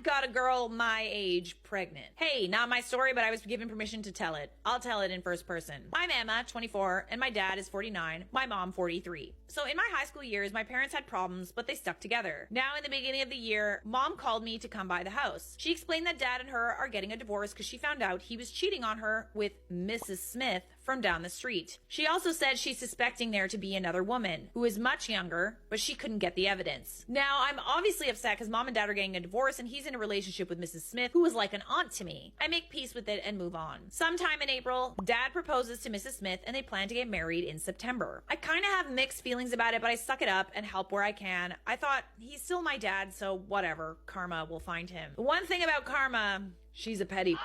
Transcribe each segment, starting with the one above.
got a girl my age pregnant. Hey, not my story, but I was given permission to tell it. I'll tell it in first person. I'm Emma, 24, and my dad is 49, my mom 43. So in my high school years, my parents had problems, but they stuck together. Now in the beginning of the year, mom called me to come by the house. She explained that dad and her are getting a divorce because she found out he was cheating on her with Mrs. Smith from down the street. She also said she's suspecting there to be another woman who is much younger, but she couldn't get the evidence. Now, I'm obviously upset because mom and dad are getting a divorce and he's in a relationship with Mrs. Smith, who was like an aunt to me. I make peace with it and move on. Sometime in April, dad proposes to Mrs. Smith and they plan to get married in September. I kind of have mixed feelings about it, but I suck it up and help where I can. I thought he's still my dad, so whatever, karma will find him. The one thing about karma, she's a petty.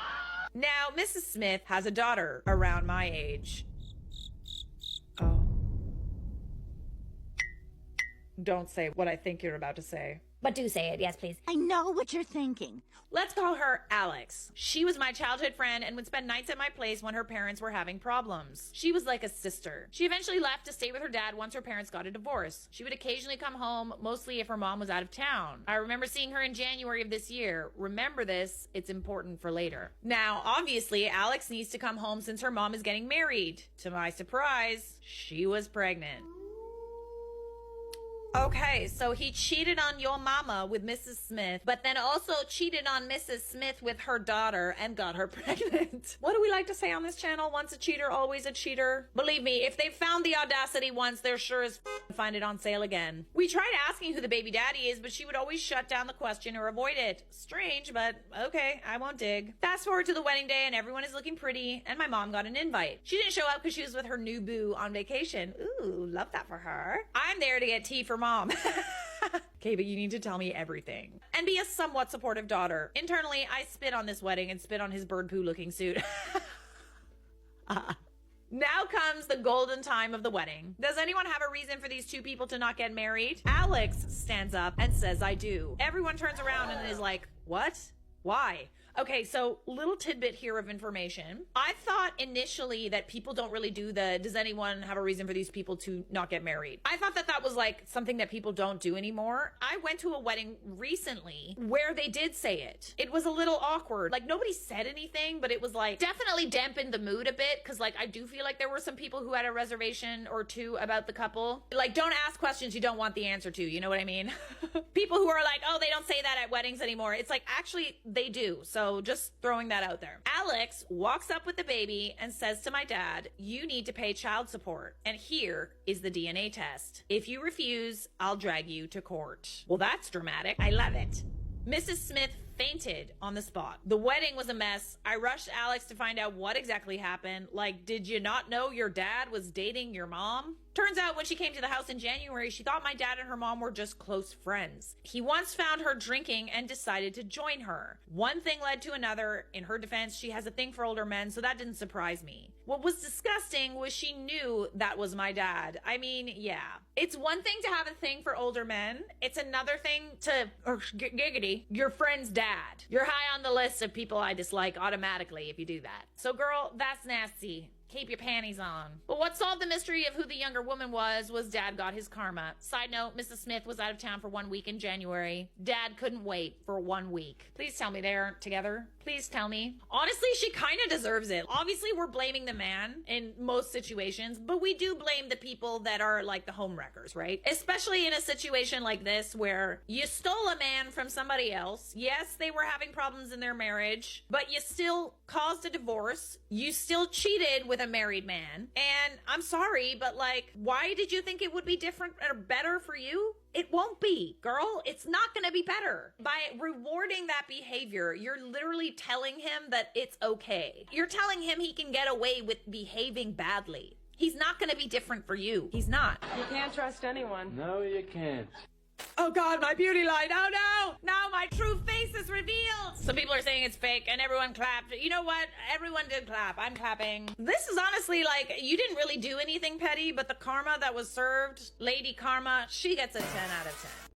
Now, Mrs. Smith has a daughter around my age. Oh. Don't say what I think you're about to say. But do say it, yes, please. I know what you're thinking. Let's call her Alex. She was my childhood friend and would spend nights at my place when her parents were having problems. She was like a sister. She eventually left to stay with her dad once her parents got a divorce. She would occasionally come home, mostly if her mom was out of town. I remember seeing her in January of this year. Remember this, it's important for later. Now, obviously, Alex needs to come home since her mom is getting married. To my surprise, she was pregnant. Okay, so he cheated on your mama with Mrs. Smith, but then also cheated on Mrs. Smith with her daughter and got her pregnant. What do we like to say on this channel? Once a cheater, always a cheater. Believe me, if they've found the audacity once, they're sure as find it on sale again. We tried asking who the baby daddy is, but she would always shut down the question or avoid it. Strange, but okay, I won't dig. Fast forward to the wedding day and everyone is looking pretty, and my mom got an invite. She didn't show up because she was with her new boo on vacation. Ooh, love that for her. I'm there to get tea for mom. Okay, but you need to tell me everything. And be a somewhat supportive daughter. Internally, I spit on this wedding and spit on his bird poo looking suit. Now comes the golden time of the wedding. Does anyone have a reason for these two people to not get married? Alex stands up and says, I do. Everyone turns around and is like, what? Why? Okay, so little tidbit here of information. I thought initially that people don't really do does anyone have a reason for these people to not get married? I thought that was like something that people don't do anymore. I went to a wedding recently where they did say it. It was a little awkward. Like nobody said anything, but it was like definitely dampened the mood a bit. Cause like I do feel like there were some people who had a reservation or two about the couple. Like don't ask questions you don't want the answer to, you know what I mean? People who are like, oh, they don't say that at weddings anymore. It's like actually they do. So just throwing that out there. Alex walks up with the baby and says to my dad, you need to pay child support. And here is the DNA test. If you refuse, I'll drag you to court. Well, that's dramatic. I love it. Mrs. Smith fainted on the spot. The wedding was a mess. I rushed Alex to find out what exactly happened. Like, did you not know your dad was dating your mom? Turns out when she came to the house in January, she thought my dad and her mom were just close friends. He once found her drinking and decided to join her. One thing led to another. In her defense, she has a thing for older men, so that didn't surprise me. What was disgusting was she knew that was my dad. I mean, yeah. It's one thing to have a thing for older men. It's another thing to, giggity, your friend's dad. You're high on the list of people I dislike automatically if you do that. So girl, that's nasty. Keep your panties on. But what solved the mystery of who the younger woman was dad got his karma. Side note, Mrs. Smith was out of town for 1 week in January. Dad couldn't wait for 1 week. Please tell me they aren't together. Please tell me. Honestly, she kind of deserves it. Obviously, we're blaming the man in most situations, but we do blame the people that are like the homewreckers, right? Especially in a situation like this where you stole a man from somebody else. Yes, they were having problems in their marriage, but you still caused a divorce. You still cheated with a married man. And I'm sorry, but like, why did you think it would be different or better for you? It won't be, girl. It's not gonna be better. By rewarding that behavior, you're literally telling him that it's okay. You're telling him he can get away with behaving badly. He's not gonna be different for you. He's not. You can't trust anyone. No, you can't. Oh God, my beauty line. Oh no! Now my true face is revealed! Some people are saying it's fake and everyone clapped. You know what? Everyone did clap. I'm clapping. This is honestly like, you didn't really do anything petty, but the karma that was served, Lady Karma, she gets a 10 out of 10.